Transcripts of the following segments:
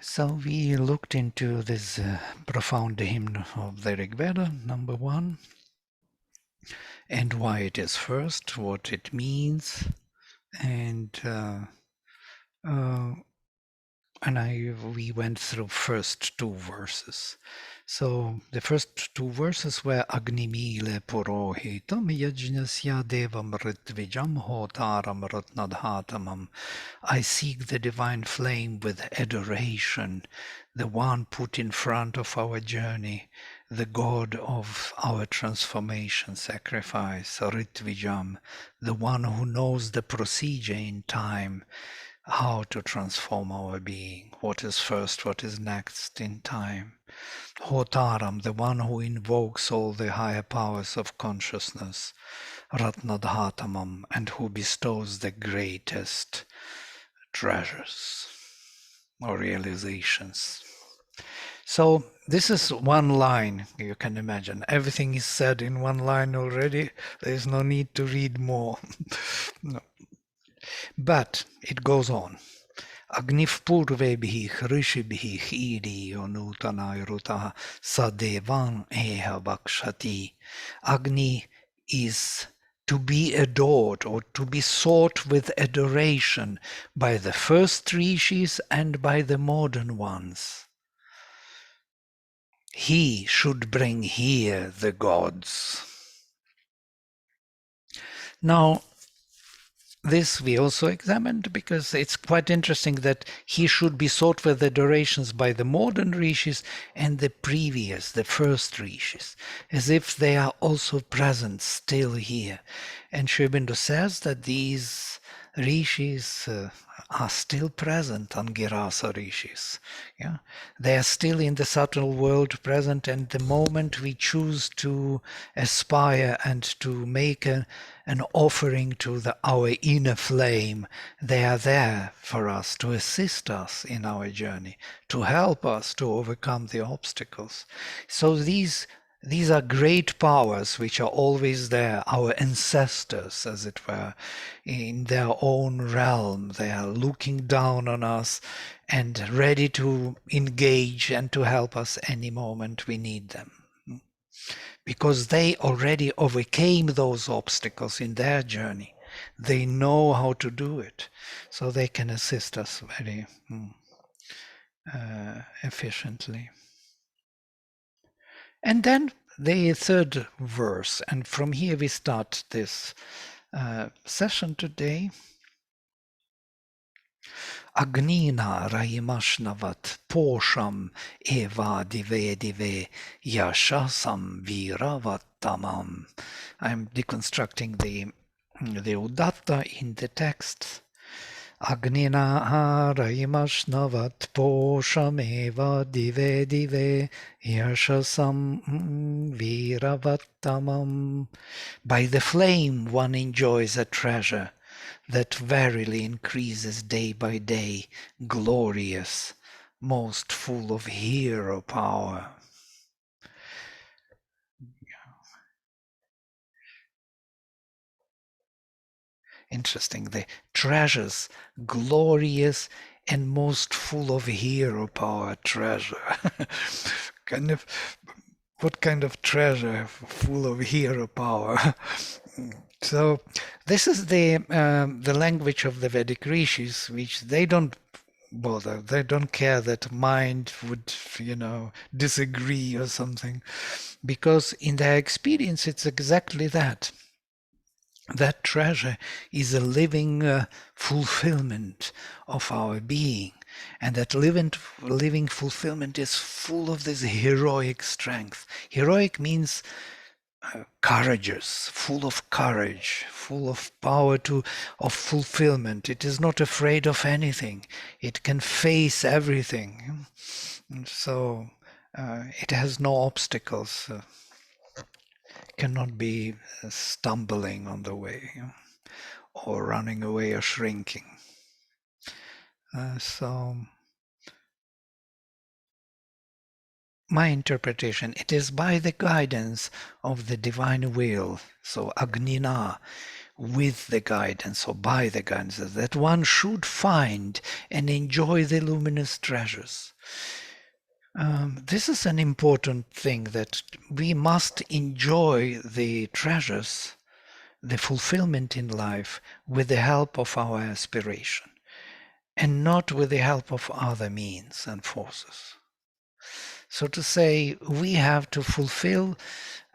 So we looked into this profound hymn of the Rigveda, number 1, and why it is first, what it means, and we went through first 2 verses. So the first 2 verses were Agni mile purohitam yajnasya devam ritvijam hotaram ratnadhatamam. I seek the divine flame with adoration, the one put in front of our journey, the God of our transformation sacrifice, Ritvijam, the one who knows the procedure in time, how to transform our being, what is first, what is next in time. Hotaram, the one who invokes all the higher powers of consciousness, Ratnadhatamam, and who bestows the greatest treasures or realizations. So this is one line, you can imagine. Everything is said in one line already. There is no need to read more. No. But it goes on. Agnif purvebhi rishibhi iriyo nutanai rutaha sadevan eha bakshati. Agni is to be adored or to be sought with adoration by the first rishis and by the modern ones. He should bring here the gods. Now, this we also examined because it's quite interesting that he should be sought with adorations by the modern rishis and the previous, the first rishis, as if they are also present still here. And Sri Aurobindo says that these rishis are still present, Angirasa rishis. Yeah? They are still in the subtle world present, and the moment we choose to aspire and to make an offering to our inner flame, they are there for us to assist us in our journey, to help us to overcome the obstacles. So these are great powers which are always there, our ancestors, as it were, in their own realm. They are looking down on us and ready to engage and to help us any moment we need them. Because they already overcame those obstacles in their journey. They know how to do it, so they can assist us very efficiently. And then the third verse, and from here we start this session today. Agnina Rayimashnavat Posham Eva Dive Dive Yashasam Viravattamam. I'm deconstructing the Udatta in the text. Agnina Rayimashnavat Posham Eva Dive Dive Yashasam Viravattamam. By the flame one enjoys a treasure that verily increases day by day, glorious, most full of hero power. Interesting, the treasures, glorious and most full of hero power treasure. What kind of treasure full of hero power? So this is the language of the Vedic rishis, which they don't bother. They don't care that mind would, disagree or something, because in their experience, it's exactly that. That treasure is a living fulfillment of our being. And that living fulfillment is full of this heroic strength. Heroic means courageous, full of courage, full of power of fulfillment. It is not afraid of anything. It can face everything. And so it has no obstacles. Cannot be stumbling on the way or running away or shrinking. So my interpretation, it is by the guidance of the divine will, so Agnina, with the guidance or by the guidance, that one should find and enjoy the luminous treasures. This is an important thing, that we must enjoy the treasures, the fulfillment in life, with the help of our aspiration, and not with the help of other means and forces. So to say, we have to fulfill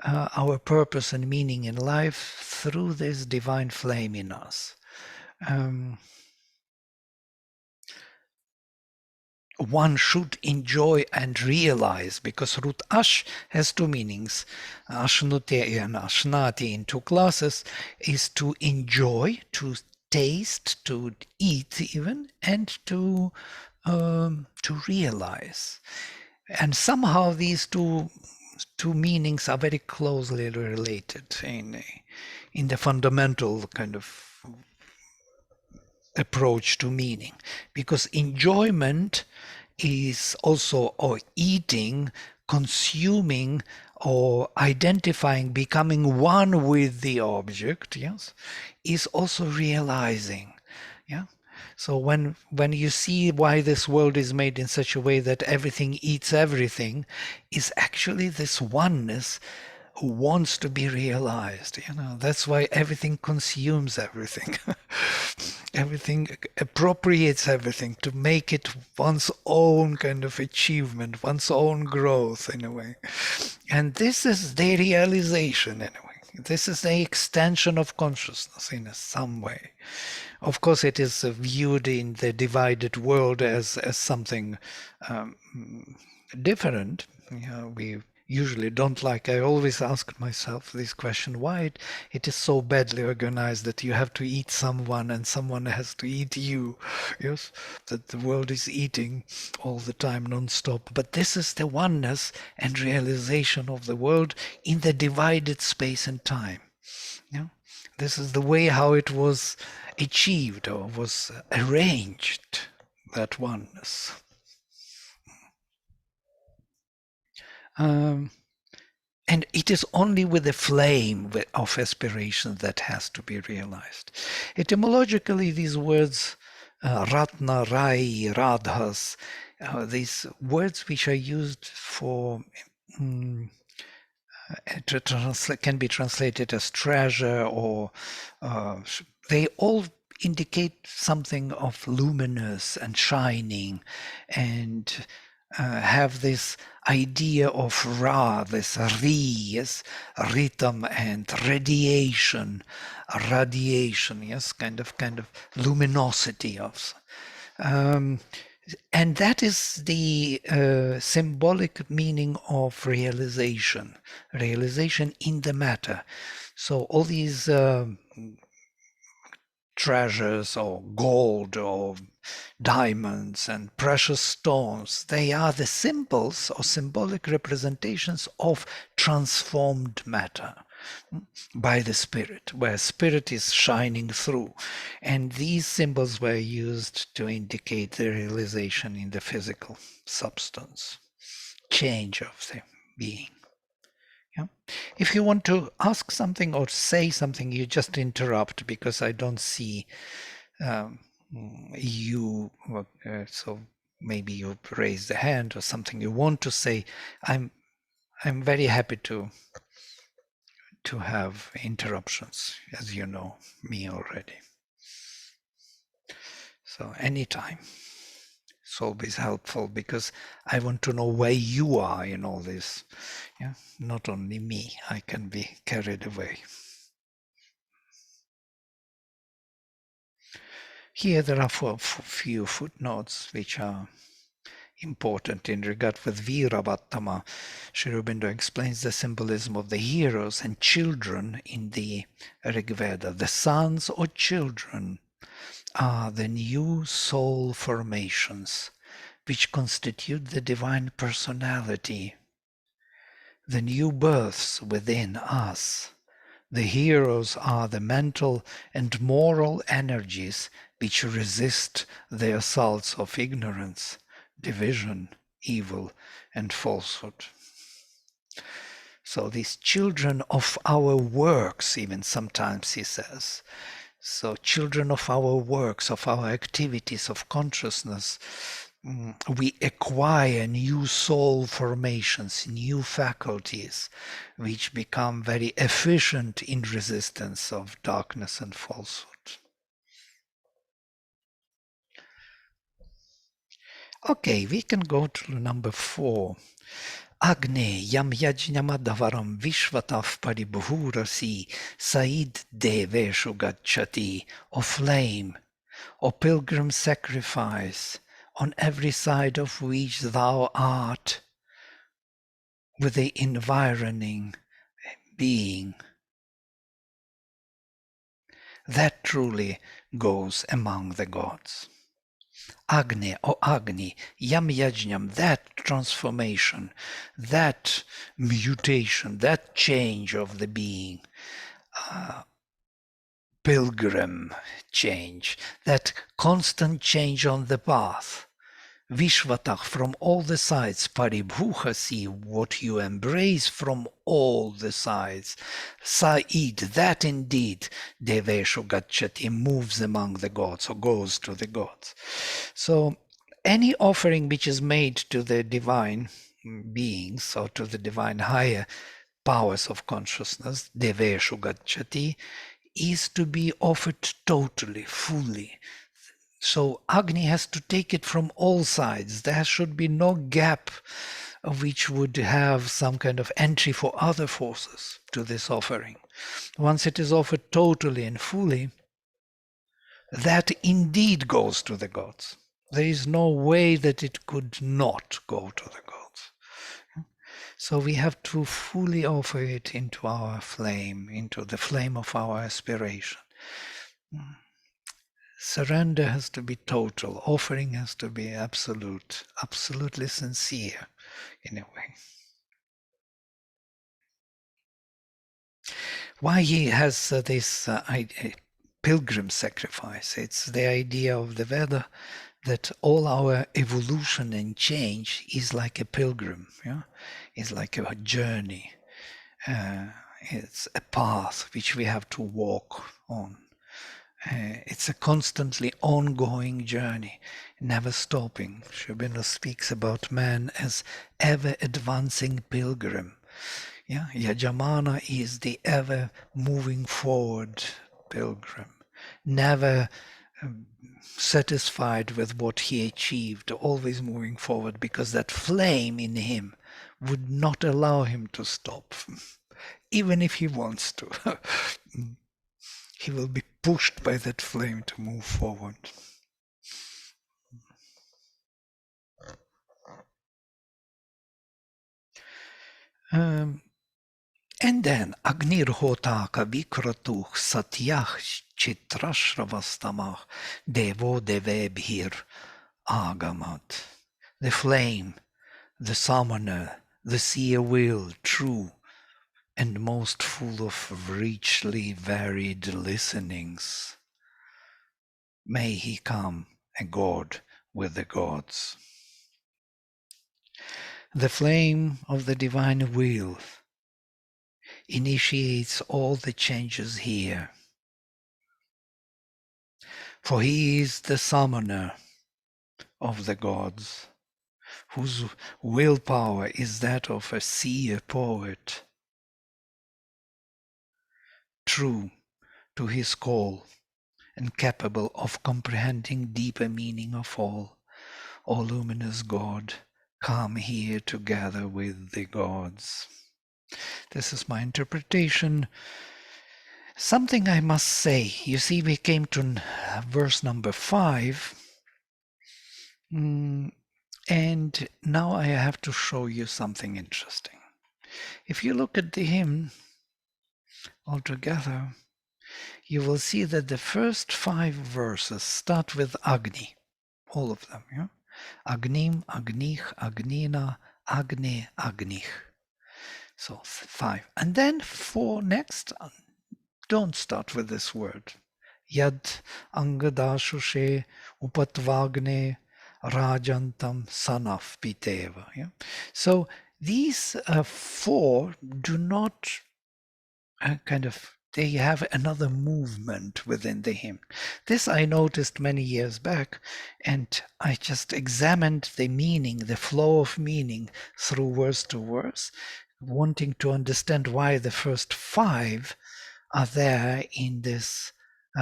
our purpose and meaning in life through this divine flame in us. Um, one should enjoy and realize, because root ash has two meanings. Ashnute and ashnati in two classes is to enjoy, to taste, to eat even, and to realize. And somehow these two meanings are very closely related in the fundamental kind of approach to meaning, because enjoyment is also, or eating, consuming, or identifying, becoming one with the object, yes, is also realizing. Yeah. So when you see why this world is made in such a way that everything eats everything, is actually this oneness who wants to be realized. That's why everything consumes everything. Everything appropriates everything to make it one's own kind of achievement, one's own growth in a way. And this is the realization in a way. This is the extension of consciousness in some way. Of course, it is viewed in the divided world as something different. We usually don't like. I always ask myself this question: why it is so badly organized that you have to eat someone and someone has to eat you? Yes, that the world is eating all the time, non-stop. But this is the oneness and realization of the world in the divided space and time. Yeah, this is the way how it was achieved or was arranged. That oneness. Um, And it is only with the flame of aspiration that has to be realized. Etymologically, these words, Ratna, Rai, Radhas, these words which are used for um, can be translated as treasure, or they all indicate something of luminous and shining, and have this idea of Ra, this Ri, yes, rhythm and radiation, yes, kind of luminosity of. And that is the symbolic meaning of realization in the matter. So all these treasures, or gold, or diamonds and precious stones, they are the symbols or symbolic representations of transformed matter by the spirit, where spirit is shining through. And these symbols were used to indicate the realization in the physical substance, change of the being. Yeah. If you want to ask something or say something, you just interrupt, because I don't see um, you. So maybe you raise the hand or something you want to say. I'm very happy to have interruptions, as you know me already. So anytime. It's always helpful, because I want to know where you are in all this. Yeah, not only me. I can be carried away. Here there are a few footnotes which are important in regard with Viravattama. Sri Aurobindo explains the symbolism of the heroes and children in the Rigveda. The sons or children are the new soul formations which constitute the divine personality, the new births within us. The heroes are the mental and moral energies which resist the assaults of ignorance, division, evil, and falsehood. So these children of our works, even sometimes he says. So children of our works, of our activities of consciousness, we acquire new soul formations, new faculties, which become very efficient in resistance of darkness and falsehood. Okay, we can go to number 4. Agni yam yajnamadavaram vishvatav paribhurasi said deveshu gacchati, O flame, O pilgrim sacrifice, on every side of which thou art, with the environing being, that truly goes among the gods. Agni, O Agni, Yam Yajnam, that transformation, that mutation, that change of the being, pilgrim change, that constant change on the path, Vishvatah, from all the sides, Paribhuhasi, what you embrace from all the sides, Sa'id, that indeed, Deveshu Gacchati, moves among the gods, or goes to the gods. So any offering which is made to the divine beings, or to the divine higher powers of consciousness, Deveshu Gacchati, is to be offered totally, fully. So Agni has to take it from all sides. There should be no gap which would have some kind of entry for other forces to this offering. Once it is offered totally and fully, that indeed goes to the gods. There is no way that it could not go to the gods. So we have to fully offer it into our flame, into the flame of our aspiration. Surrender has to be total. Offering has to be absolute, absolutely sincere in a way. Why he has this pilgrim sacrifice? It's the idea of the Veda that all our evolution and change is like a pilgrim, yeah? It's like a journey. It's a path which we have to walk on. It's a constantly ongoing journey, never stopping. Sri Aurobindo speaks about man as ever advancing pilgrim. Yeah, Yajamana is the ever moving forward pilgrim, never satisfied with what he achieved, always moving forward, because that flame in him would not allow him to stop, even if he wants to. He will be pushed by that flame to move forward. And then Agnirhotaka Vikratuh Satyah Chitrashravastamah Devo Devebhir Agamat. The flame, the summoner, the seer will, true, and most full of richly varied listenings. May he come, a god with the gods. The flame of the divine will initiates all the changes here, for he is the summoner of the gods, whose willpower is that of a seer poet, true to his call and capable of comprehending deeper meaning of all. O luminous God, come here together with the gods. This is my interpretation. Something I must say. You see, we came to verse number 5. And now I have to show you something interesting. If you look at the hymn altogether, you will see that the first 5 verses start with Agni. All of them, yeah? Agnim, Agnich, Agnina, Agni, Agnich. So 5. And then 4 next, don't start with this word. Yad Angadashushe Upatvagne Rajantam Sanaf Piteva. Yeah? So these 4 do not kind of they have another movement within the hymn. This I noticed many years back, and I just examined the meaning, the flow of meaning through verse to verse, wanting to understand why the first 5 are there in this,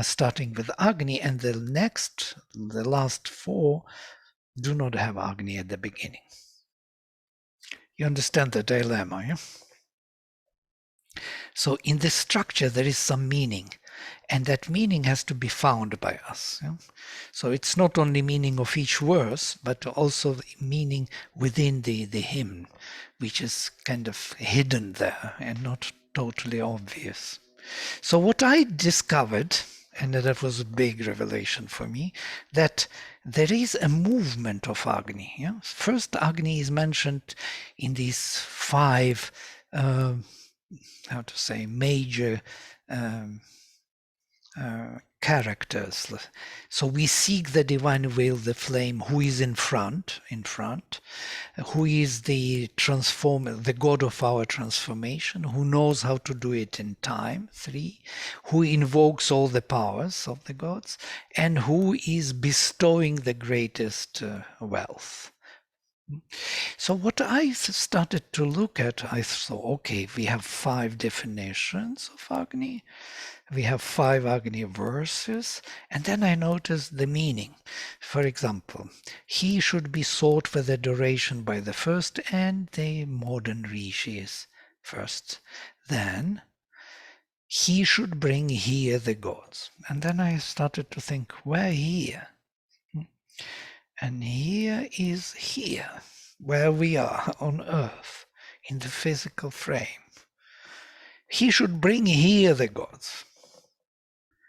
starting with Agni, and the last 4 do not have Agni at the beginning. You understand the dilemma, yeah? So in this structure, there is some meaning, and that meaning has to be found by us. Yeah? So it's not only meaning of each verse, but also meaning within the hymn, which is kind of hidden there and not totally obvious. So what I discovered, and that was a big revelation for me, that there is a movement of Agni. Yeah? First, Agni is mentioned in these 5 how to say, major characters. So we seek the divine will, the flame, who is in front, who is the transformer, the God of our transformation, who knows how to do it in time, 3, who invokes all the powers of the gods, and who is bestowing the greatest wealth. So what I started to look at, I thought, okay, we have 5 definitions of Agni, we have 5 Agni verses, and then I noticed the meaning. For example, he should be sought with adoration by the first and the modern rishis first. Then he should bring here the gods. And then I started to think, where here? And here is here, where we are on earth, in the physical frame. He should bring here the gods.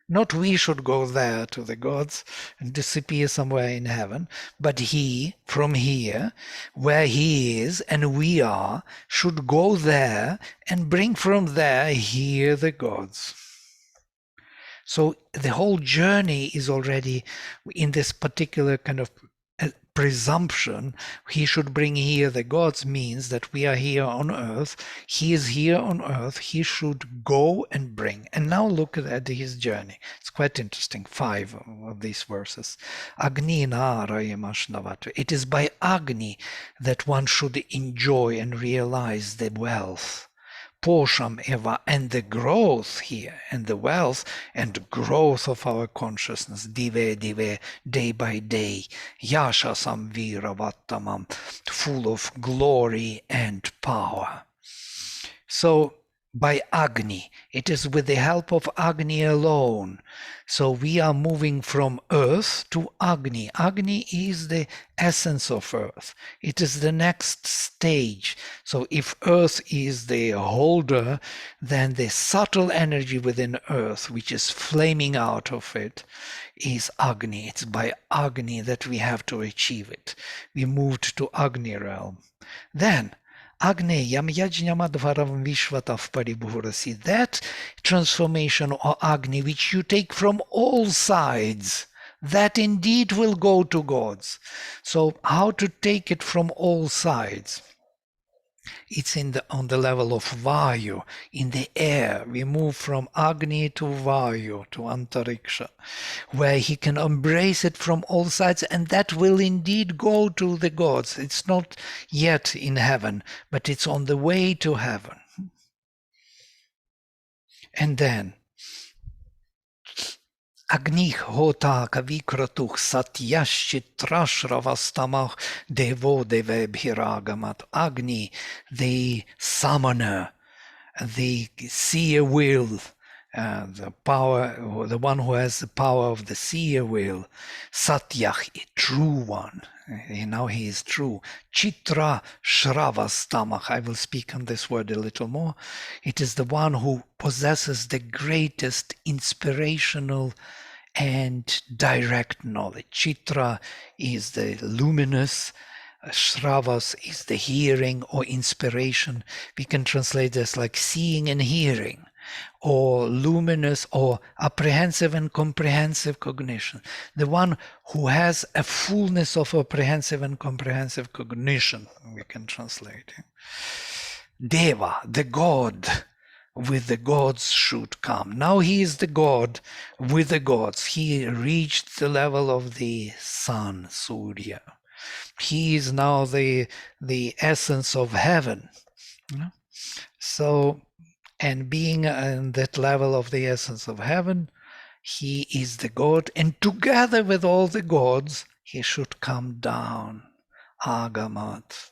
Not we should go there to the gods and disappear somewhere in heaven, but he, from here, where he is and we are, should go there and bring from there here the gods. So the whole journey is already in this particular kind of presumption. He should bring here the gods means that we are here on earth. He is here on earth. He should go and bring. And now look at his journey. It's quite interesting. 5 of these verses. Agni narayamashnavat. It is by Agni that one should enjoy and realize the wealth. Posham Eva, and the growth here, and the wealth and growth of our consciousness, dive, day by day, yasha samviravattamam, full of glory and power. So by Agni, it is with the help of Agni alone. So we are moving from earth to Agni. Agni is the essence of earth. It is the next stage. So if earth is the holder, then the subtle energy within earth, which is flaming out of it, is Agni. It's by Agni that we have to achieve it. We moved to Agni realm. Then Agneyam Yajnamadvaram Vishvatav Paribhurasi. That transformation or Agni which you take from all sides, that indeed will go to gods. So how to take it from all sides? It's on the level of Vayu, in the air. We move from Agni to Vayu, to Antariksha, where he can embrace it from all sides, and that will indeed go to the gods. It's not yet in heaven, but it's on the way to heaven. And then, Agni hota kavikratuch satyashchitrashravastamach devo devebhiragamat. Agni, the summoner, the seer will, the power, the one who has the power of the seer will, Satyah, true one. Now he is true. Chitra Shravastamach. I will speak on this word a little more. It is the one who possesses the greatest inspirational and direct knowledge. Chitra is the luminous, Shravas is the hearing or inspiration. We can translate this like seeing and hearing, or luminous or apprehensive and comprehensive cognition. The one who has a fullness of apprehensive and comprehensive cognition, we can translate. Deva, the God, with the gods should come. Now he is the God with the gods. He reached the level of the sun, Surya. He is now the essence of heaven. So, and being in that level of the essence of heaven, he is the God, and together with all the gods, he should come down. Agamat.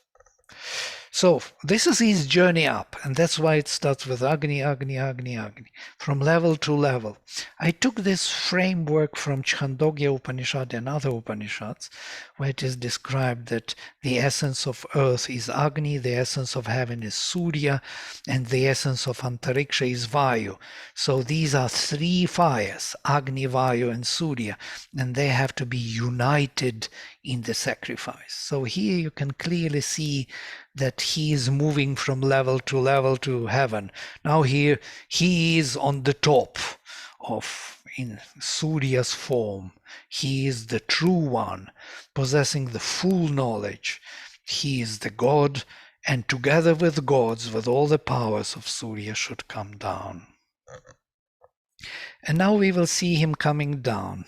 So this is his journey up, and that's why it starts with Agni, Agni, Agni, Agni, from level to level. I took this framework from Chandogya Upanishad and other Upanishads, where it is described that the essence of earth is Agni, the essence of heaven is Surya, and the essence of Antariksha is Vayu. So these are three fires, Agni, Vayu, and Surya, and they have to be united in the sacrifice. So here you can clearly see that he is moving from level to heaven. Now here he is on the top of, in Surya's form. He is the true one, possessing the full knowledge. He is the God, and together with gods, with all the powers of Surya, should come down. And now we will see him coming down.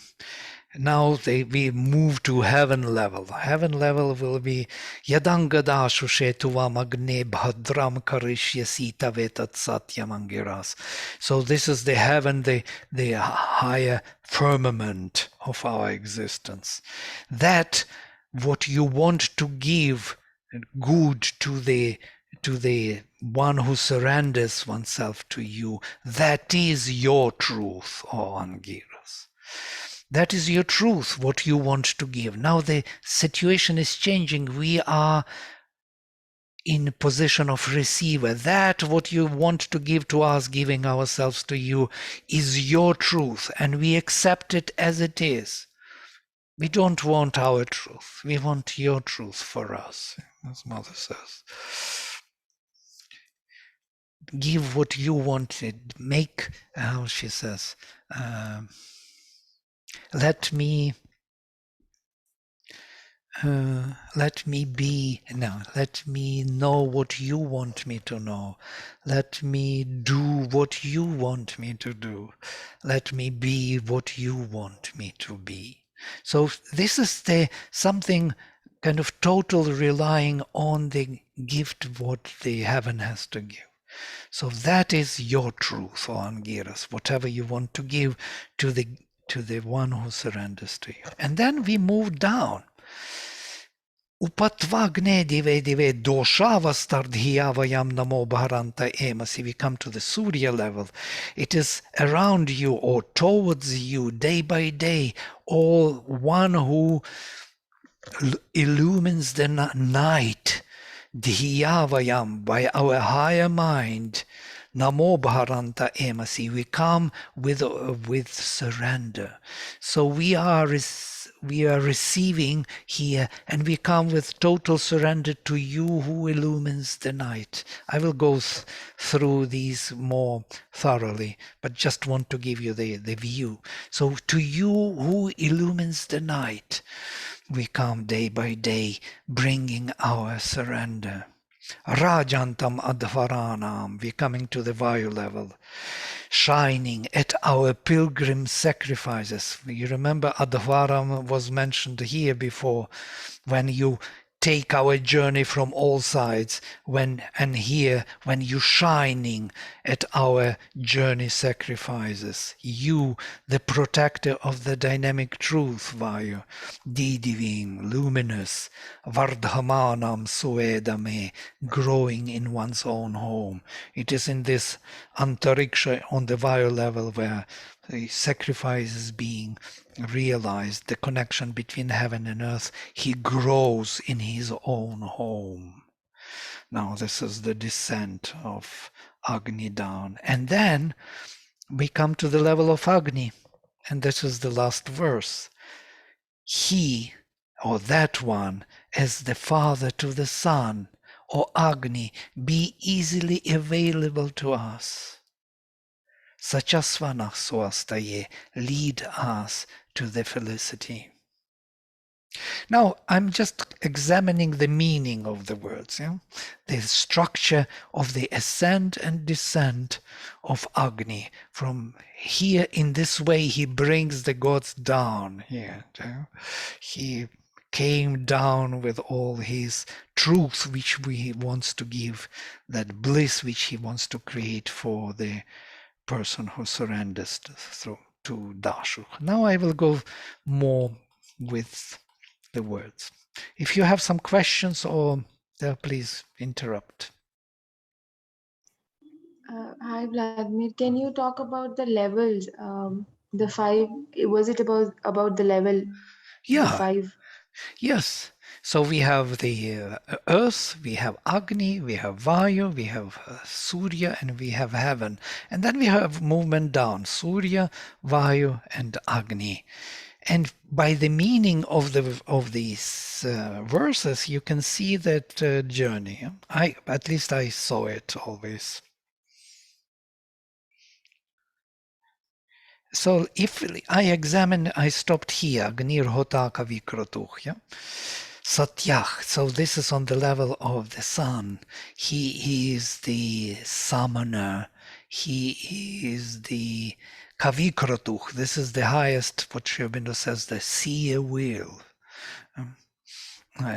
Now we move to heaven level. Heaven level will be Yadangada Shushetuvam Agne Bhadram Karishyasi Tavetat Satyam Angiras. So this is the heaven, the higher firmament of our existence. That what you want to give good to the one who surrenders oneself to you, that is your truth, O Angiras. That is your truth, what you want to give. Now the situation is changing. We are in position of receiver. That what you want to give to us, giving ourselves to you, is your truth, and we accept it as it is. We don't want our truth. We want your truth for us, as Mother says. Give what you wanted. Make, how she says, let me be, no, let me know what you want me to know. Let me do what you want me to do. Let me be what you want me to be. So this is something kind of total relying on the gift what the heaven has to give. So that is your truth, O Angiras, whatever you want to give to the one who surrenders to you. And then we move down. Upatvagne dive dive doshava stardhiyavayam namo bharanta emasi. We come to the Surya level. It is around you or towards you day by day, all one who illumines the night. Dhiyavayam, by our higher mind. Namo bharanta emasi. We come with surrender. So we are receiving here, and we come with total surrender to you who illumines the night. I will go through these more thoroughly, but just want to give you the view. So to you who illumines the night, we come day by day, bringing our surrender. Rajantam Advaranam, we're coming to the Vayu level, shining at our pilgrim sacrifices. You remember Advaram was mentioned here before, when you take our journey from all sides, and here when you shining at our journey sacrifices, you, the protector of the dynamic truth, Vayu, Didiving, luminous, Vardhamanam Suedame, growing in one's own home. It is in this Antariksha on the Vayu level where the sacrifice is being realized, the connection between heaven and earth. He grows in his own home. Now this is the descent of Agni down. And then we come to the level of Agni, and this is the last verse. He, or that one, as the father to the son, or Agni, be easily available to us. Sachasvana swastaye, lead us to the felicity. Now, I'm just examining the meaning of the words, the structure of the ascent and descent of Agni. From here, in this way, he brings the gods down here. He came down with all his truth, which he wants to give, that bliss which he wants to create for the person who surrenders to Dashu. Now I will go more with the words. If you have some questions or please interrupt. Hi Vladimir, can you talk about the levels? The five. Was it about the level? The Yeah, five. yes. So we have the earth, we have Agni, we have Vayu, we have Surya, and we have heaven. And then we have movement down, Surya, Vayu, and Agni. And by the meaning of these verses, you can see that journey. At least I saw it always. So if I examine, I stopped here, Gnir Hotaka Vikrotuch, yeah? Satyach, so this is on the level of the sun. He is the summoner. He is the Kavikrotuch. This is the highest, what Sri Aurobindo says, the seer will.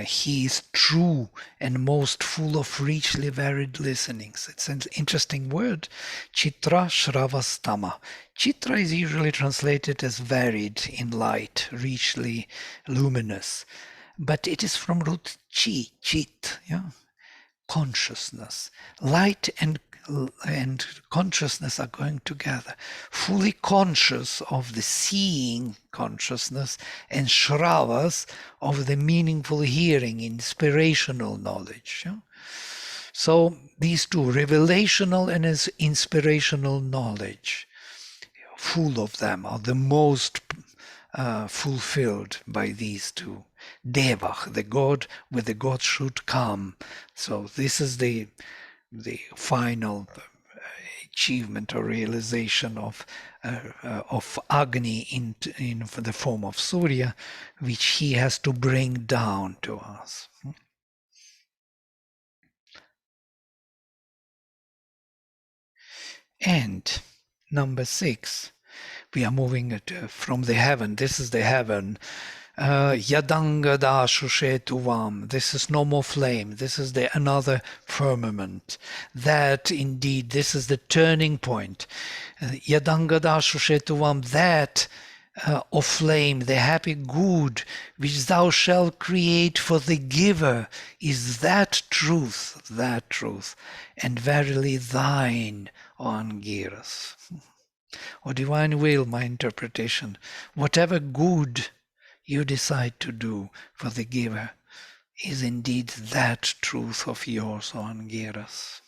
He is true and most full of richly varied listenings. It's an interesting word, Chitra Shravastama. Chitra is usually translated as varied in light, richly luminous, but it is from root chi, chit, yeah, consciousness. Light and consciousness are going together. Fully conscious of the seeing consciousness and shravas of the meaningful hearing, inspirational knowledge. Yeah? So these two, revelational and inspirational knowledge, full of them, are the most fulfilled by these two. Devach, the god with the god should come. So this is the final achievement or realization of Agni in the form of Surya, which he has to bring down to us. And number 6, we are moving from the heaven. This is the heaven. Yadanga Shushetuvam. This is no more flame. This is the another firmament. That indeed, this is the turning point. Yadanga Shushetuvam. That of flame, the happy good which thou shalt create for the giver, is that truth, and verily thine, O Angiras. O divine will, my interpretation, whatever good you decide to do for the giver is indeed that truth of yours, O Angiras.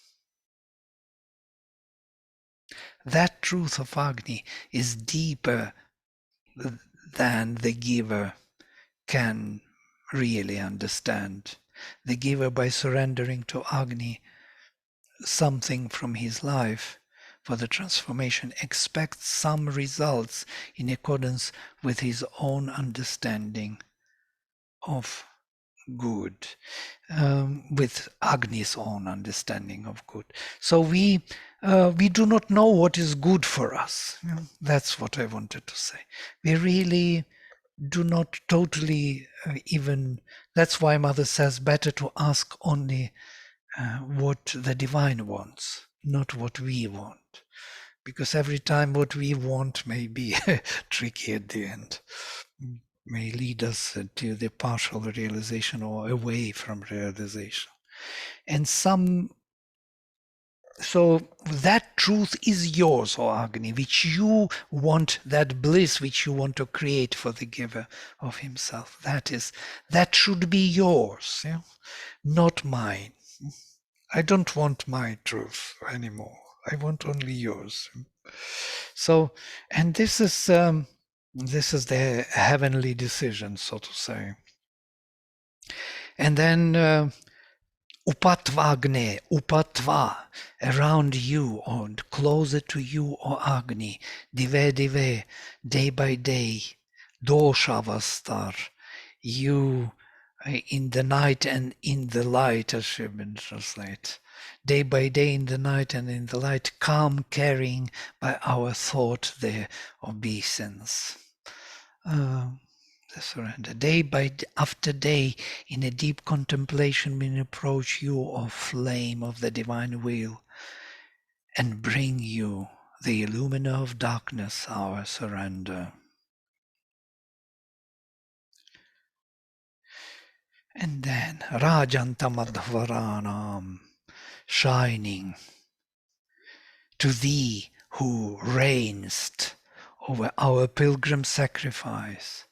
That truth of Agni is deeper than the giver can really understand. The giver, by surrendering to Agni something from his life for the transformation, expects some results in accordance with his own understanding of good, with Agni's own understanding of good. So we do not know what is good for us. That's what I wanted to say. We really do not totally even. That's why Mother says better to ask only what the divine wants, not what we want. Because every time what we want may be tricky at the end, may lead us to the partial realization or away from realization. And so that truth is yours, O Agni, which you want, that bliss which you want to create for the giver of himself. That should be yours, not mine. I don't want my truth anymore. I want only yours. So, and this is the heavenly decision, so to say. And then Upatvagne, Upatva, around you or closer to you, O Agni, Dive Dive, day by day, Doshavastar, You in the night and in the light, as should been translated. Day by day in the night and in the light, calm carrying by our thought the obeisance. The surrender. Day by after day, in a deep contemplation, we approach you, O flame of the divine will, and bring you the illuminer of darkness, our surrender. And then Rajantamadhvaranam, shining to thee who reignst over our pilgrim sacrifice,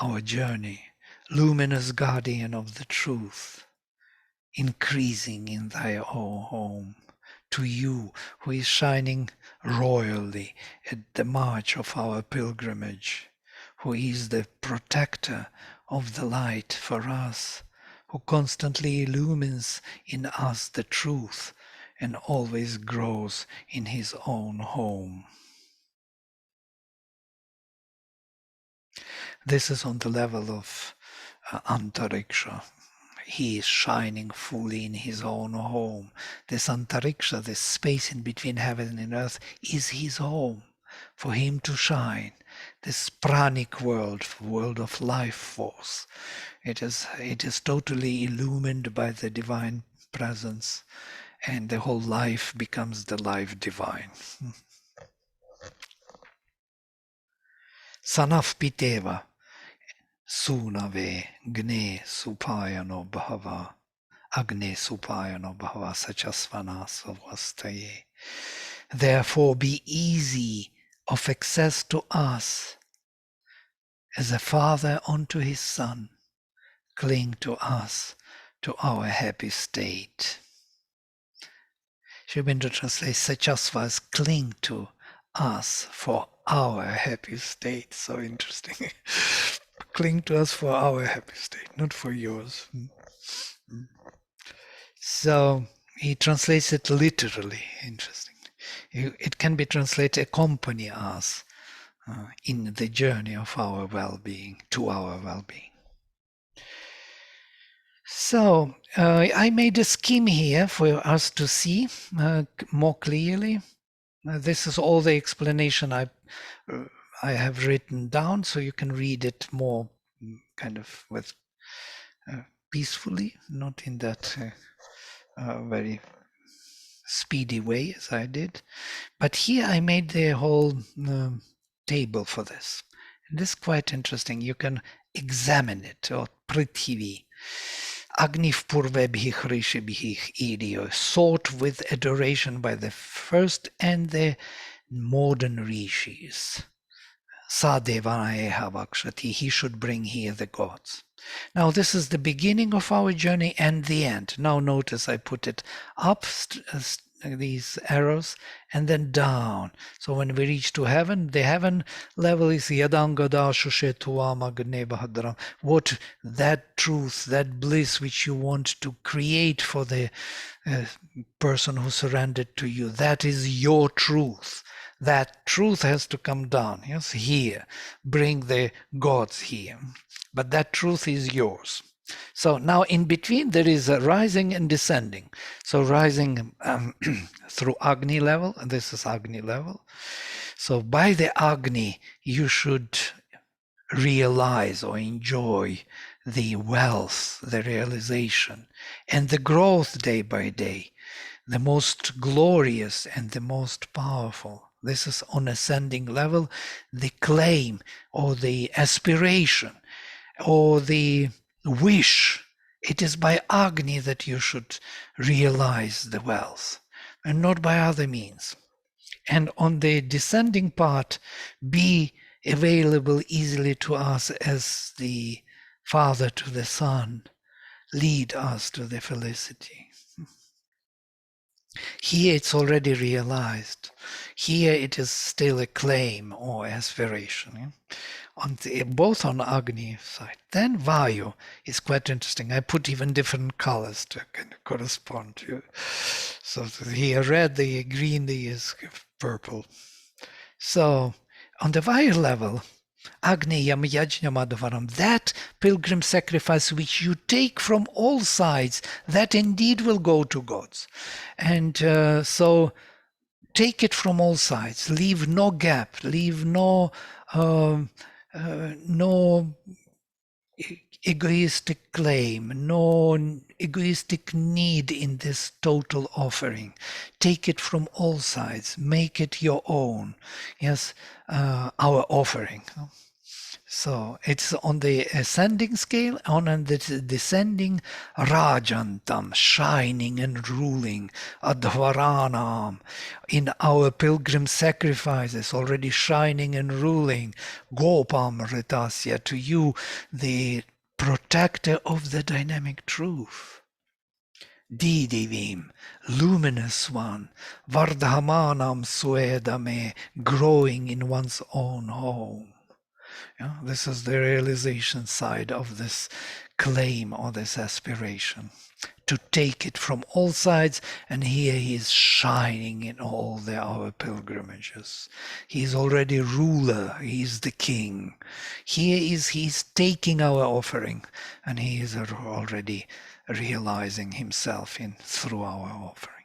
our journey, luminous guardian of the truth, increasing in thy own home, to you who is shining royally at the march of our pilgrimage, who is the protector of the light for us, who constantly illumines in us the truth and always grows in his own home. This is on the level of Antariksha. He is shining fully in his own home. This Antariksha, this space in between heaven and earth, is his home for him to shine. This pranic world of life force, it is totally illumined by the divine presence, and the whole life becomes the life divine. Sanaf piteva sunave gne supayano bhava. Agni supayano bhava sachasvana savastaye. Therefore be easy of access to us as a father unto his son. Cling to us, to our happy state. Sri Aurobindo translates Sachasvas, cling to us for our happy state. So interesting. Cling to us for our happy state, not for yours. So he translates it literally. Interesting. It can be translated accompany us in the journey of our well-being, to our well-being. So I made a scheme here for us to see more clearly. This is all the explanation I have written down, so you can read it more kind of with peacefully, not in that very speedy way as I did. But here I made the whole table for this. And this is quite interesting. You can examine it, or Prithivi. Agni Purvebhih Rishibhih Idio, sought with adoration by the first and the modern rishis. Sadevanaeha Vakshati, he should bring here the gods. Now this is the beginning of our journey and the end. Now notice I put it up, these arrows, and then down. So when we reach to heaven, the heaven level is Yadangada Shushetuam Agne Bahadram. What that truth, that bliss which you want to create for the person who surrendered to you, that is your truth. That truth has to come down. Yes, here. Bring the gods here. But that truth is yours. So now in between there is a rising and descending. So rising through Agni level, and this is Agni level. So by the Agni you should realize or enjoy the wealth, the realization, and the growth day by day, the most glorious and the most powerful. This is on ascending level, the claim or the aspiration or the wish. It is by Agni that you should realize the wealth and not by other means. And on the descending part, be available easily to us as the Father to the Son. Lead us to the felicity. Here it's already realized. Here it is still a claim or aspiration. Both on Agni side. Then Vayu is quite interesting. I put even different colors to kind of correspond to. So here red, the green, the is purple. So on the Vayu level, Agni yam yajnamadvaram, that pilgrim sacrifice which you take from all sides, that indeed will go to gods. And so take it from all sides, leave no gap, leave no no egoistic claim, no egoistic need in this total offering. Take it from all sides, make it your own. Yes, our offering. So it's on the ascending scale, on the descending, Rajantam, shining and ruling, Adhvaranam, in our pilgrim sacrifices, already shining and ruling, Gopam Ritasya, to you, the protector of the dynamic truth. Didivim, luminous one, Vardhamanam Suedame, growing in one's own home. Yeah, this is the realization side of this claim or this aspiration. To take it from all sides, and here he is shining in all our pilgrimages. He is already ruler, he is the king. Here is he's taking our offering, and he is already realizing himself in through our offering.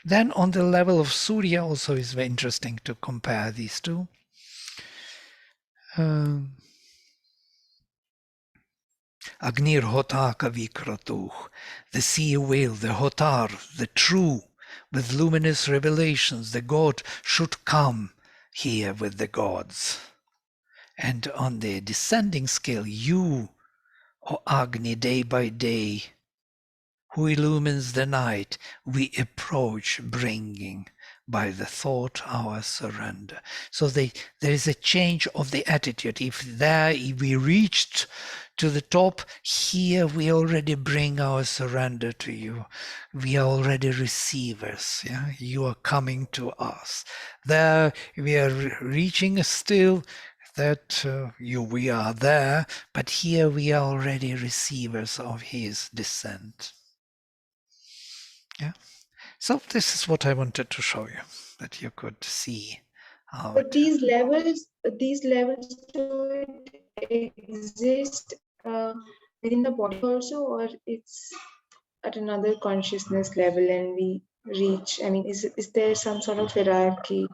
Then on the level of Surya also is very interesting to compare these two. Agnir hotaka vikratuh, the sea whale, the hotar, the true, with luminous revelations, the God should come here with the gods. And on the descending scale, you, O Agni, day by day, who illumines the night, we approach bringing by the thought our surrender. So there is a change of the attitude. If we reached to the top, here we already bring our surrender to you. We are already receivers. Yeah? You are coming to us. There we are reaching still that we are there, but here we are already receivers of his descent. Yeah. So this is what I wanted to show you, that you could see how. But these levels do it exist within the body also, or it's at another consciousness level and we reach? I mean, is there some sort of hierarchy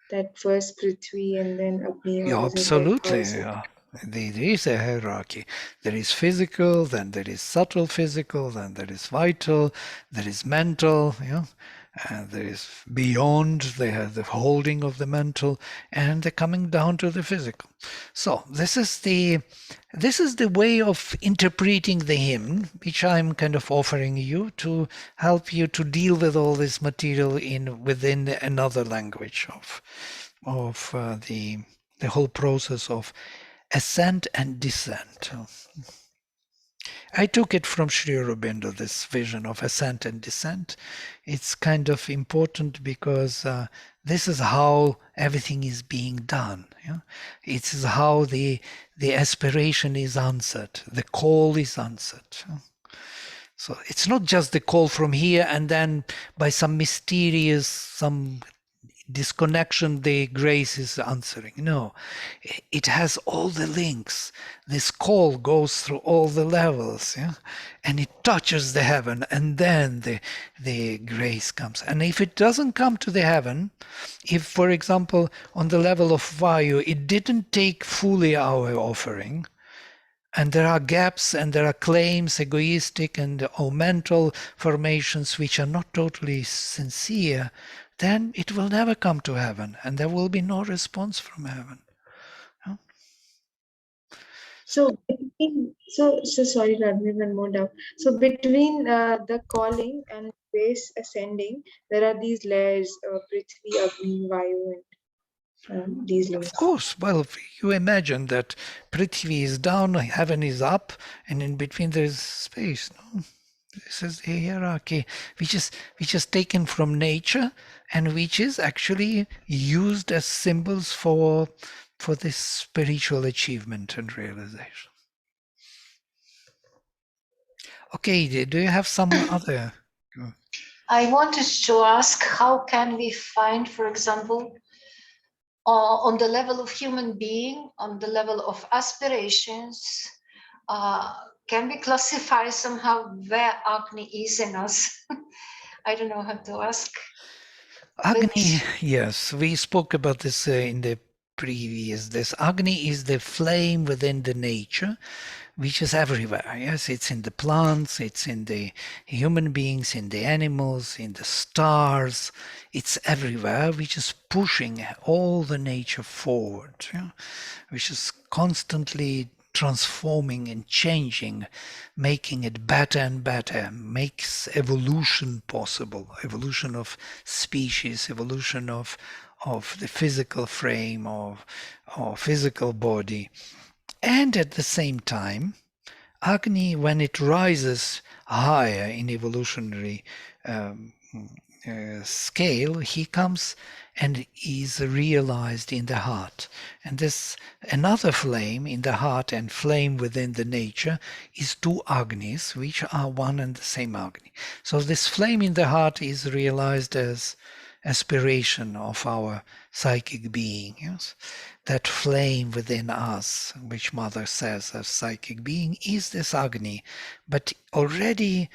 that first Prithvi and then Agni, Yeah, or is it like how absolutely. is it? Yeah. There is a hierarchy. There is physical, then there is subtle physical, then there is vital, there is mental, yeah, and there is beyond the holding of the mental, and the coming down to the physical. So this is the way of interpreting the hymn, which I'm kind of offering you to help you to deal with all this material within another language of the whole process of ascent and descent. I took it from Sri Aurobindo, this vision of ascent and descent. It's kind of important because this is how everything is being done. Yeah? It's how the aspiration is answered, the call is answered. Yeah? So it's not just the call from here and then by some mysterious, some disconnection the grace is answering. No, it has all the links. This call goes through all the levels, yeah, and it touches the heaven, and then the grace comes. And if it doesn't come to the heaven, if for example on the level of Vayu it didn't take fully our offering, and there are gaps and there are claims, egoistic and or mental formations which are not totally sincere, then it will never come to heaven and there will be no response from heaven. So sorry, Radmi, one more doubt. So between the calling and base ascending, there are these layers, Prithvi, Agni, Vayu, and these Of layers. course, well, you imagine that Prithvi is down, heaven is up, and in between there is space. No? This is the hierarchy, which is taken from nature and which is actually used as symbols for this spiritual achievement and realization. Okay, do you have some other? I wanted to ask, how can we find, for example, on the level of human being, on the level of aspirations, can we classify somehow where Agni is in us? I don't know how to ask. Agni, yes, we spoke about this in the previous. This Agni is the flame within the nature, which is everywhere. Yes, it's in the plants, it's in the human beings, in the animals, in the stars. It's everywhere, which is pushing all the nature forward, yeah? Which is constantly transforming and changing, making it better and better, makes evolution possible, evolution of species, evolution of the physical frame or physical body. And at the same time, Agni, when it rises higher in evolutionary um, scale, he comes and is realized in the heart. And this another flame in the heart and flame within the nature is two Agnis, which are one and the same Agni. So this flame in the heart is realized as aspiration of our psychic being. Yes? That flame within us, which Mother says as psychic being, is this Agni, but already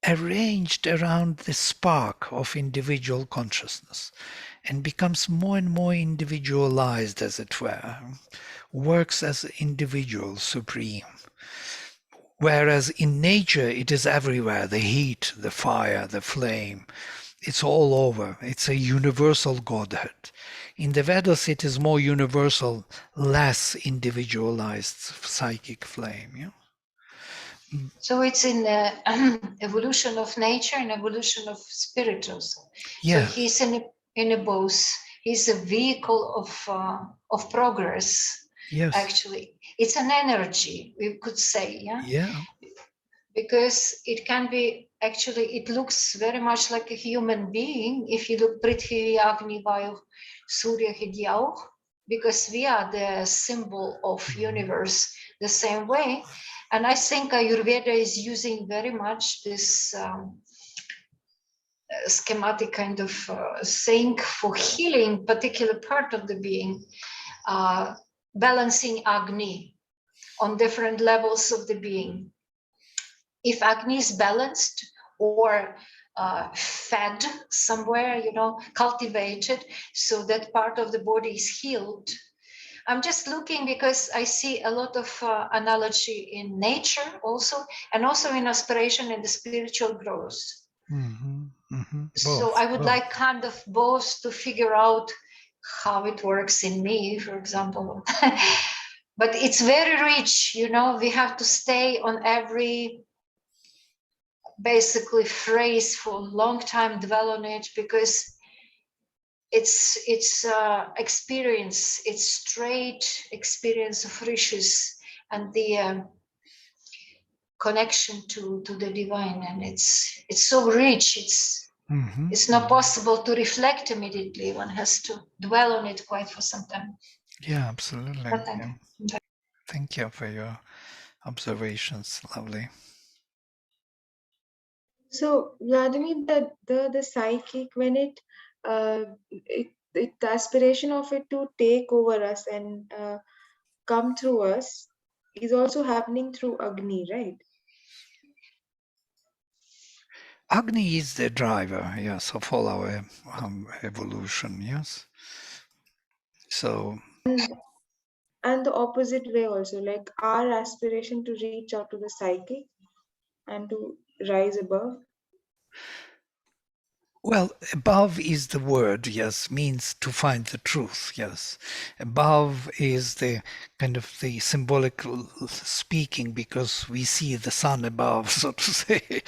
arranged around the spark of individual consciousness and becomes more and more individualized, as it were, works as individual supreme. Whereas in nature it is everywhere, the heat, the fire, the flame, it's all over. It's a universal Godhead. In the Vedas, it is more universal, less individualized psychic flame. Yeah? So it's in the evolution of nature and evolution of spirit also. So Yes. he's in a both. He's a vehicle of progress. Yes. Actually, it's an energy, we could say, yeah. Yeah. Because it can be actually. It looks very much like a human being if you look Prithvi, Agni, Vayu, Surya, Hidyau, because we are the symbol of universe the same way. And I think Ayurveda is using very much this schematic kind of thing for healing particular part of the being, balancing Agni on different levels of the being. If Agni is balanced or fed somewhere, cultivated, so that part of the body is healed. I'm just looking because I see a lot of analogy in nature also, and also in aspiration and the spiritual growth. Mm-hmm. Mm-hmm. So I would like kind of both to figure out how it works in me, for example. But it's very rich, we have to stay on every basically phrase for a long time, dwell on it, because it's experience, it's straight experience of riches and the connection to the divine, and it's so rich. It's not possible to reflect immediately. One has to dwell on it quite for some time. Yeah, absolutely. Yeah. Thank you for your observations. Lovely. So Vladimir, the psychic, when the aspiration of it to take over us and come through us is also happening through Agni, right? Agni is the driver, yes, of all our evolution, yes. So. And the opposite way also, like our aspiration to reach out to the psychic and to rise above. Well, above is the word, yes, means to find the truth, yes. Above is the kind of the symbolic speaking, because we see the sun above, so to say.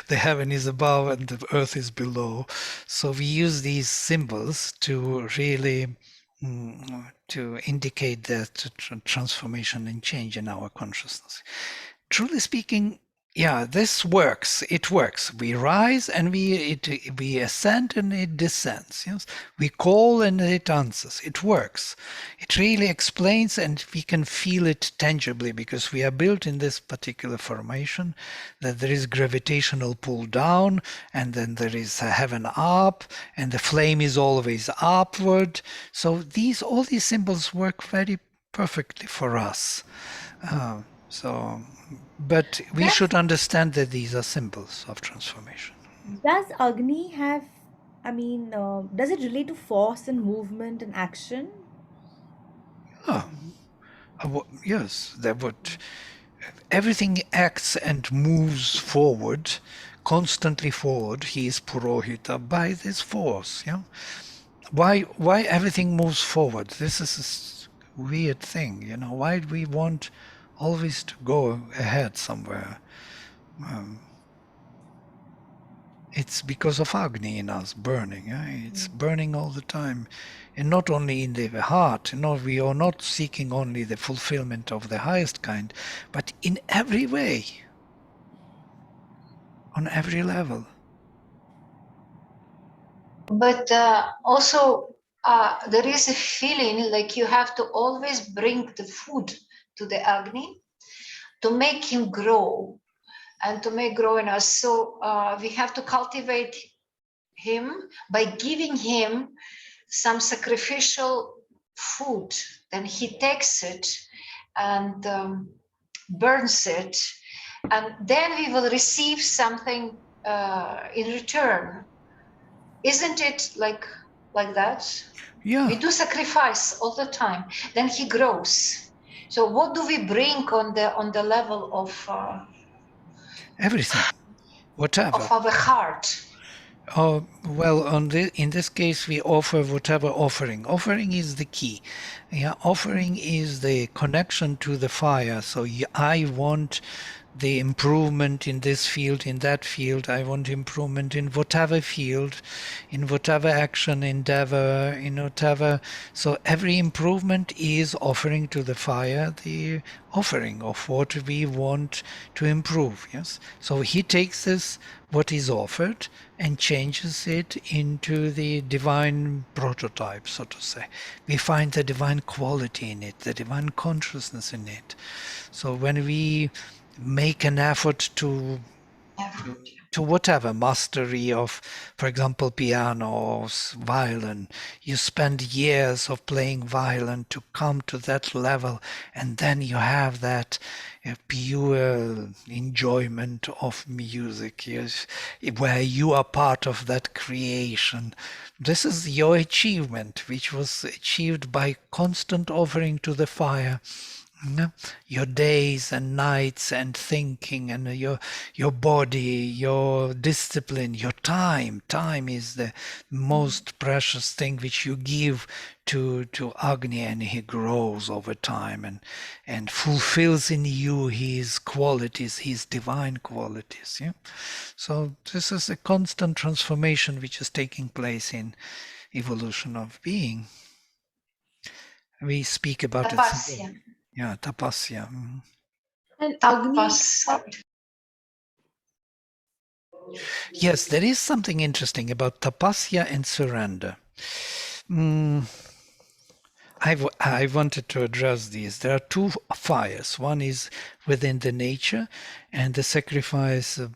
The heaven is above and the earth is below. So we use these symbols to really to indicate that transformation and change in our consciousness. Truly speaking, Yeah, this works. It works. We rise and we ascend and it descends. Yes, we call and it answers. It works. It really explains, and we can feel it tangibly because we are built in this particular formation. That there is gravitational pull down, and then there is a heaven up, and the flame is always upward. So all these symbols work very perfectly for us. So, but we should understand that these are symbols of transformation. Does Agni have, does it relate to force and movement and action? Oh, yes, that would. Everything acts and moves forward, constantly forward. He is Purohita by this force. Yeah. Why everything moves forward? This is a weird thing. Why do we want always to go ahead somewhere? It's because of Agni in us burning. It's burning all the time. And not only in the heart. We are not seeking only the fulfillment of the highest kind, but in every way, on every level. But also, there is a feeling like you have to always bring the food to the Agni to make him grow and to make grow in us. So we have to cultivate him by giving him some sacrificial food. Then he takes it and burns it, and then we will receive something in return. Isn't it like that? Yeah, We do sacrifice all the time. Then he grows. So what do we bring on the level everything, whatever. of our heart? Oh, well, in this case, we offer whatever offering. Offering is the key. Yeah, offering is the connection to the fire. So I want the improvement in this field, in that field. I want improvement in whatever field, in whatever action, endeavor, in whatever. So every improvement is offering to the fire the offering of what we want to improve. Yes. So he takes this, what is offered, and changes it into the divine prototype, so to say. We find the divine quality in it, the divine consciousness in it. So when we make an effort to whatever mastery of, for example, piano or violin, you spend years of playing violin to come to that level, and then you have that pure enjoyment of music, yes, where you are part of that creation. This is your achievement, which was achieved by constant offering to the fire. Your days and nights and thinking, and your body, your discipline, your time. Time is the most precious thing which you give to Agni, and he grows over time and fulfills in you his qualities, his divine qualities. Yeah. So this is a constant transformation which is taking place in evolution of being. We speak about it. Tapasya. Yeah, tapasya. And Agni, Yes, there is something interesting about tapasya and surrender. I wanted to address these. There are two fires. One is within the nature, and the sacrifice of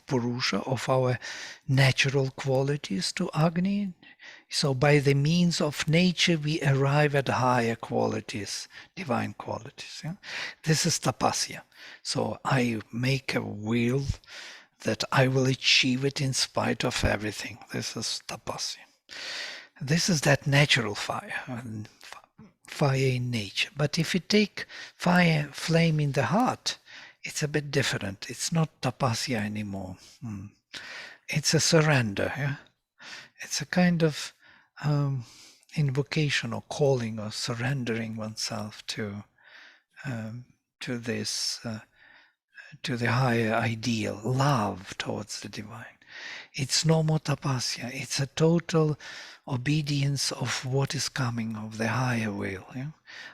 Purusha, of our natural qualities to Agni. So by the means of nature, we arrive at higher qualities, divine qualities. Yeah? This is tapasya. So I make a will that I will achieve it in spite of everything. This is tapasya. This is that natural fire, fire in nature. But if you take fire, flame in the heart, it's a bit different. It's not tapasya anymore. It's a surrender. Yeah? It's a kind of invocation or calling or surrendering oneself to this, to the higher ideal, love towards the divine. It's no more tapasya. It's a total obedience of what is coming, of the higher will. Yeah?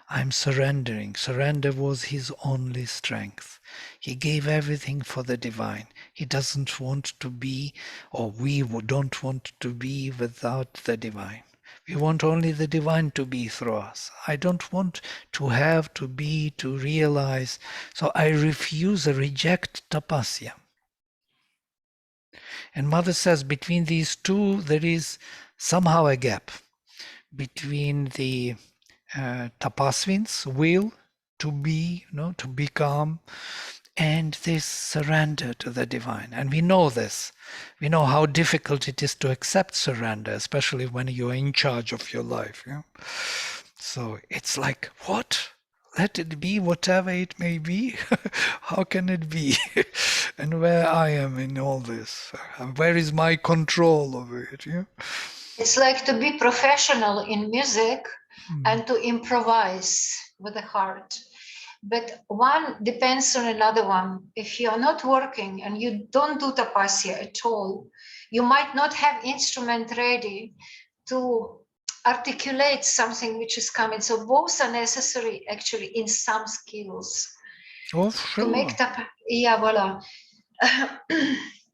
I'm surrendering. Surrender was his only strength. He gave everything for the divine. He doesn't want to be, or we don't want to be without the divine. We want only the divine to be through us. I don't want to have, to be, to realize. So I refuse, I reject tapasya. And Mother says between these two, there is somehow a gap between the tapasvin's will to be, to become, and this surrender to the divine. And we know this. We know how difficult it is to accept surrender, especially when you're in charge of your life. Yeah? So it's like, what? Let it be whatever it may be. How can it be? And where I am in all this? Where is my control over it? Yeah? It's like to be professional in music and to improvise with the heart. But one depends on another one. If you're not working and you don't do tapasya at all, you might not have instrument ready to articulate something which is coming. So both are necessary actually in some skills. Oh, To sure. make yeah, voila.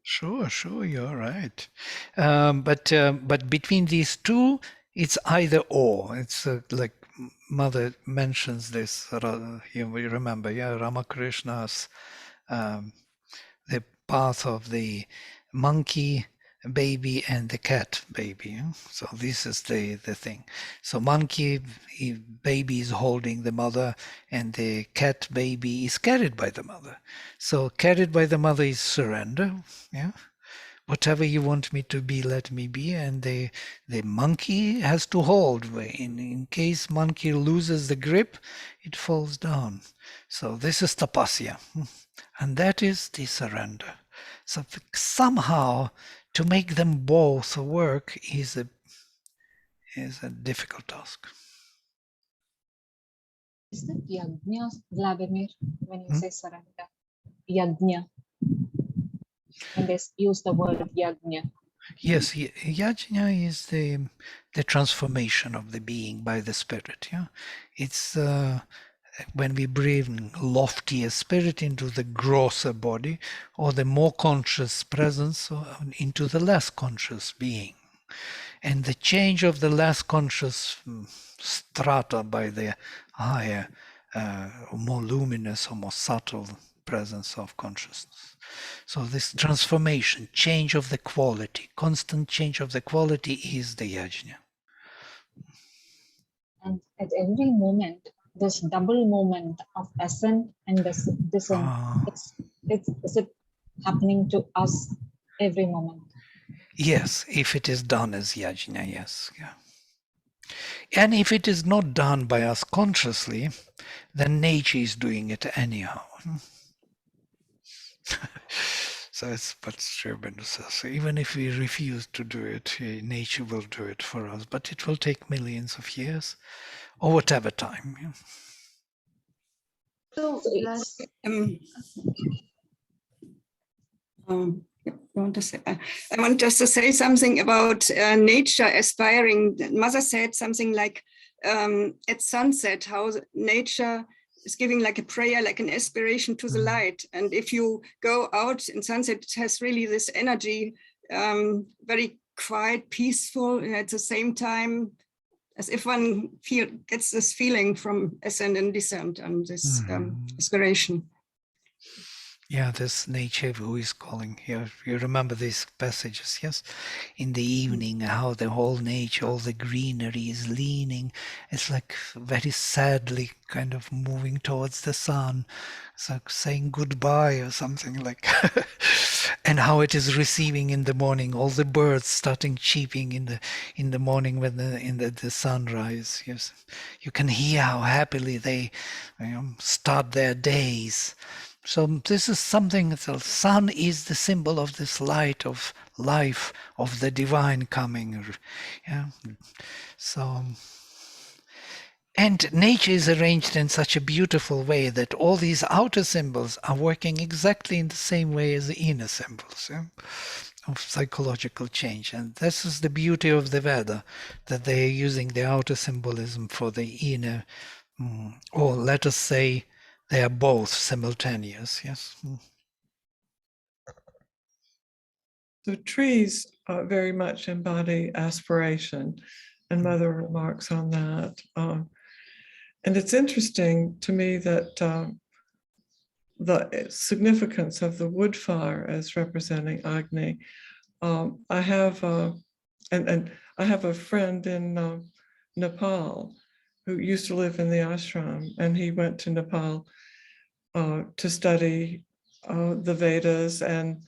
Sure, you're right. But between these two, it's either or. It's like Mother mentions this. You remember, yeah, Ramakrishna's the path of the monkey baby and the cat baby. Yeah? So this is the thing. So monkey baby is holding the mother, and the cat baby is carried by the mother. So carried by the mother is surrender. Yeah. Whatever you want me to be, let me be. And the monkey has to hold. In case monkey loses the grip, it falls down. So this is tapasya. And that is the surrender. So somehow to make them both work is a difficult task. Is that yajna, Vladimir, when you say surrender? Yajna. When they use the word yajna. Yes, yajna is the transformation of the being by the spirit. Yeah, it's when we bring loftier spirit into the grosser body, or the more conscious presence into the less conscious being. And the change of the less conscious strata by the higher, more luminous or more subtle presence of consciousness. So this transformation, change of the quality, constant change of the quality is the yajna. And at every moment, this double moment of ascent and descent, is it happening to us every moment? Yes, if it is done as yajna, yes. Yeah. And if it is not done by us consciously, then nature is doing it anyhow. So it's what Sri Aurobindo says. So even if we refuse to do it, nature will do it for us. But it will take millions of years, or whatever time. Yeah. So last I want just to say something about nature aspiring. Mother said something like at sunset, how nature is giving like a prayer, like an aspiration to the light. And if you go out in sunset, it has really this energy, very quiet, peaceful, and at the same time, as if one gets this feeling from Ascent and Descent and this aspiration. Yeah, this nature who is calling here. You remember these passages, yes? In the evening, how the whole nature, all the greenery is leaning. It's like very sadly kind of moving towards the sun. It's like saying goodbye or something like. And how it is receiving in the morning, all the birds starting cheeping in the morning when the sunrise. Yes, you can hear how happily they start their days. So this is something, the sun is the symbol of this light of life, of the divine coming. Yeah. So, and nature is arranged in such a beautiful way that all these outer symbols are working exactly in the same way as the inner symbols. Yeah? of psychological change. And this is the beauty of the Veda, that they are using the outer symbolism for the inner, or let us say they are both simultaneous. Yes. So trees very much embody aspiration, and Mother remarks on that. And it's interesting to me that the significance of the wood fire as representing Agni. I have and I have a friend in Nepal who used to live in the ashram, and he went to Nepal to study the Vedas and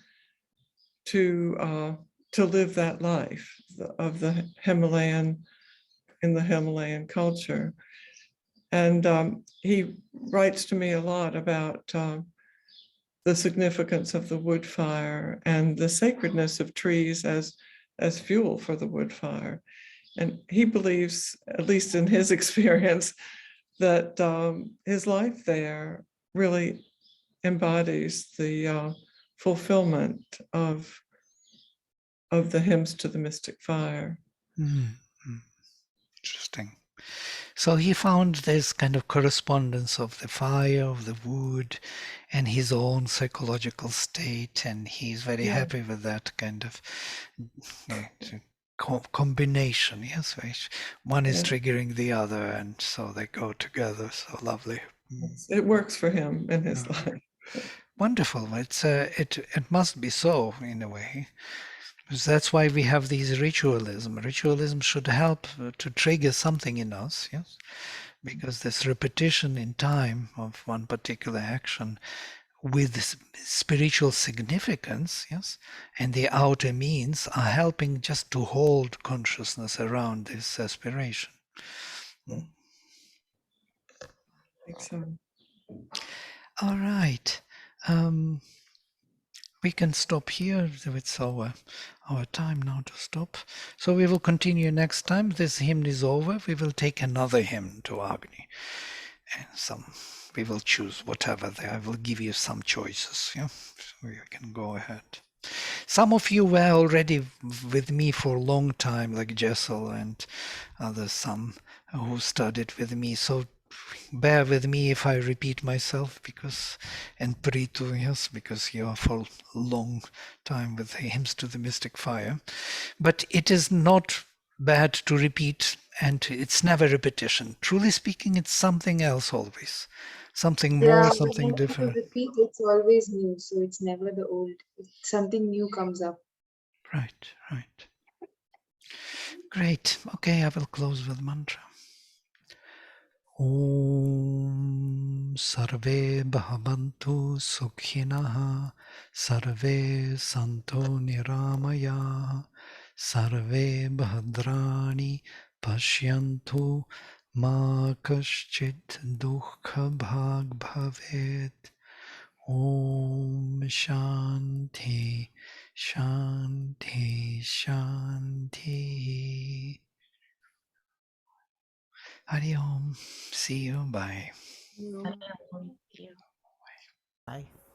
to live that life of the Himalayan in the Himalayan culture. And he writes to me a lot about the significance of the wood fire and the sacredness of trees as fuel for the wood fire. And he believes, at least in his experience, that his life there really embodies the fulfillment of the hymns to the mystic fire. Interesting. So he found this kind of correspondence of the fire, of the wood, and his own psychological state, and he's very happy with that kind of combination. Yes, right. One is triggering the other, and so they go together. So lovely. It works for him in his life. Wonderful. It must be so in a way. Because that's why we have these ritualism. Ritualism should help to trigger something in us, yes? Because this repetition in time of one particular action with spiritual significance, yes, and the outer means are helping just to hold consciousness around this aspiration. I think so. All right. We can stop here. It's our time now to stop. So we will continue next time. This hymn is over. We will take another hymn to Agni. And we will choose whatever. I will give you some choices. Yeah, so you can go ahead. Some of you were already with me for a long time, like Jessel and others, some who studied with me. So bear with me if I repeat myself, and Pritu, yes, because you are for a long time with the hymns to the mystic fire. But it is not bad to repeat, and it's never repetition. Truly speaking, it's something else always. Something more, something Whenever you different. repeat, it's always new, so it's never the old. Something new comes up. Right. Great. Okay, I will close with mantra. Om Sarve Bhavantu Sukhinaha Sarve Santo Niramaya Sarve Bhadrani Pashyantu Ma Kaschit Dukha Bhag Bhavet. Om Shanti Shanti Shanti. Hari Om. See you. Bye. You know. Bye.